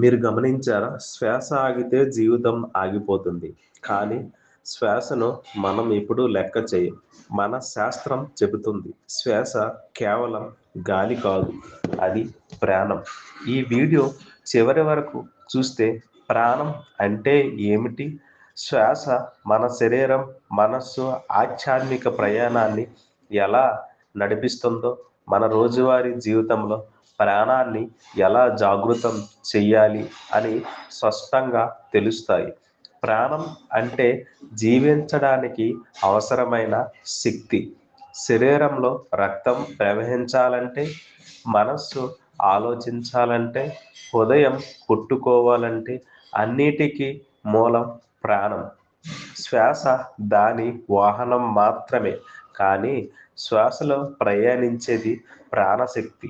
మీరు గమనించారా? శ్వాస ఆగితే జీవితం ఆగిపోతుంది. కానీ శ్వాసను మనం ఎప్పుడూ లెక్క చేయం. మన శాస్త్రం చెబుతుంది. శ్వాస కేవలం గాలి కాదు. అది ప్రాణం. ఈ వీడియో చివరి వరకు చూస్తే ప్రాణం అంటే ఏమిటి? శ్వాస మన శరీరం, మనస్సు, ఆధ్యాత్మిక ప్రయాణాన్ని ఎలా నడిపిస్తుందో, మన రోజువారీ జీవితంలో ప్రాణాన్ని ఎలా జాగృతం చెయ్యాలి అని స్పష్టంగా తెలుస్తాయి. ప్రాణం అంటే జీవించడానికి అవసరమైన శక్తి. శరీరంలో రక్తం ప్రవహించాలంటే, మనస్సు ఆలోచించాలంటే, హృదయం కొట్టుకోవాలంటే అన్నిటికీ మూలం ప్రాణం. శ్వాస దాని వాహనం మాత్రమే, కానీ శ్వాసలో ప్రయాణించేది ప్రాణశక్తి.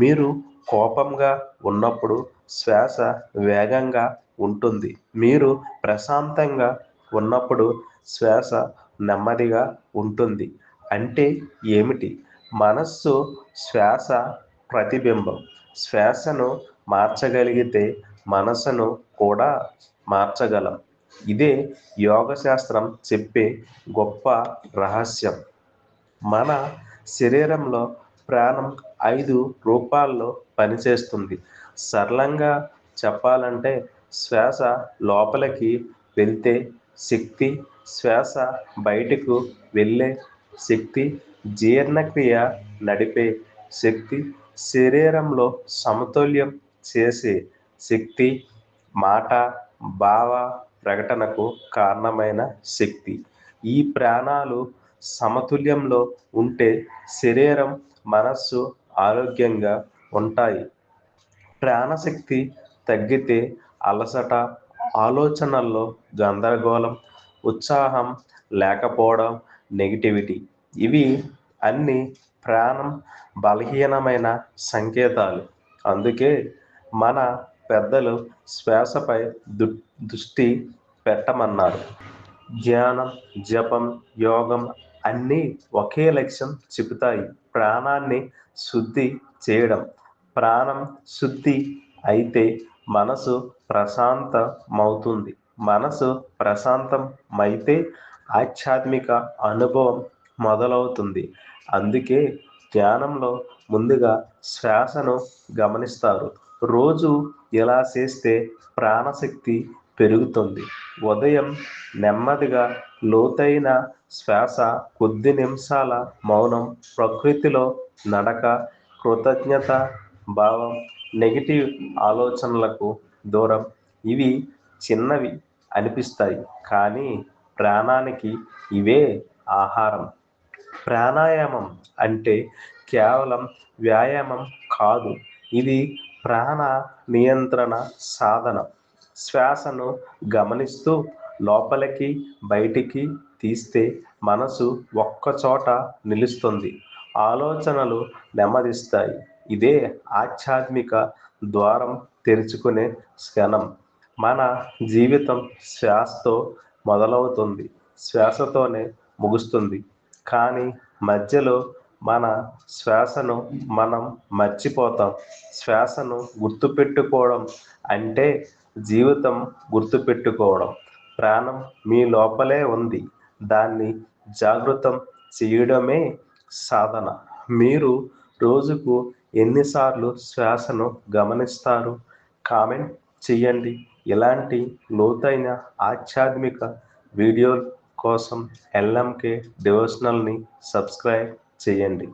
మీరు కోపంగా ఉన్నప్పుడు శ్వాస వేగంగా ఉంటుంది. మీరు ప్రశాంతంగా ఉన్నప్పుడు శ్వాస నెమ్మదిగా ఉంటుంది. అంటే ఏమిటి? మనస్సు శ్వాస ప్రతిబింబం. శ్వాసను మార్చగలిగితే మనసును కూడా మార్చగలం. ఇదే యోగశాస్త్రం చెప్పే గొప్ప రహస్యం. మన శరీరంలో ప్రాణం 5 రూపాల్లో పనిచేస్తుంది. సరళంగా చెప్పాలంటే శ్వాస లోపలికి వెళ్తే శక్తి, శ్వాస బయటకు వెళ్ళే శక్తి, జీర్ణక్రియ నడిపే శక్తి, శరీరంలో సమతుల్యం చేసే శక్తి, మాట, భావ ప్రకటనకు కారణమైన శక్తి. ఈ ప్రాణాలు సమతుల్యంలో ఉంటే శరీరం, మనస్సు ఆరోగ్యంగా ఉంటాయి. ప్రాణశక్తి తగ్గితే అలసట, ఆలోచనల్లో గందరగోళం, ఉత్సాహం లేకపోవడం, నెగిటివిటీ, ఇవి అన్నీ ప్రాణం బలహీనమైన సంకేతాలు. అందుకే మన పెద్దలు శ్వాసపై దృష్టి పెట్టమన్నారు. ధ్యానం, జపం, యోగం అన్నీ ఒకే లక్ష్యం చెబుతాయి. ప్రాణాన్ని శుద్ధి చేయడం. ప్రాణం శుద్ధి అయితే మనసు ప్రశాంతమవుతుంది. మనసు ప్రశాంతమైతే ఆధ్యాత్మిక అనుభవం మొదలవుతుంది. అందుకే ధ్యానంలో ముందుగా శ్వాసను గమనిస్తారు. రోజు ఇలా చేస్తే ప్రాణశక్తి పెరుగుతుంది. ఉదయం నెమ్మదిగా లోతైన శ్వాస, కొద్ది నిమిషాల మౌనం, ప్రకృతిలో నడక, కృతజ్ఞత భావం, నెగిటివ్ ఆలోచనలకు దూరం. ఇవి చిన్నవి అనిపిస్తాయి, కానీ ప్రాణానికి ఇవే ఆహారం. ప్రాణాయామం అంటే కేవలం వ్యాయామం కాదు, ఇది ప్రాణ నియంత్రణ సాధన. శ్వాసను గమనిస్తూ లోపలికి బయటికి తీస్తే మనసు ఒక్కచోట నిలుస్తుంది. ఆలోచనలు నెమ్మదిస్తాయి. ఇదే ఆధ్యాత్మిక ద్వారం తెరుచుకునే క్షణం. మన జీవితం శ్వాసతో మొదలవుతుంది, శ్వాసతోనే ముగుస్తుంది. కానీ మధ్యలో మన శ్వాసను మనం మర్చిపోతాం. శ్వాసను గుర్తుపెట్టుకోవడం అంటే జీవితం గుర్తుపెట్టుకోవడం. ప్రాణం మీ లోపలే ఉంది, దాన్ని జాగృతం చేయడమే సాధన. మీరు రోజుకు ఎన్నిసార్లు శ్వాసను గమనిస్తారు? కామెంట్ చేయండి. ఇలాంటి లోతైన ఆధ్యాత్మిక వీడియోల కోసం ఎల్ఎంకే డివోషనల్ని సబ్స్క్రైబ్ చేయండి.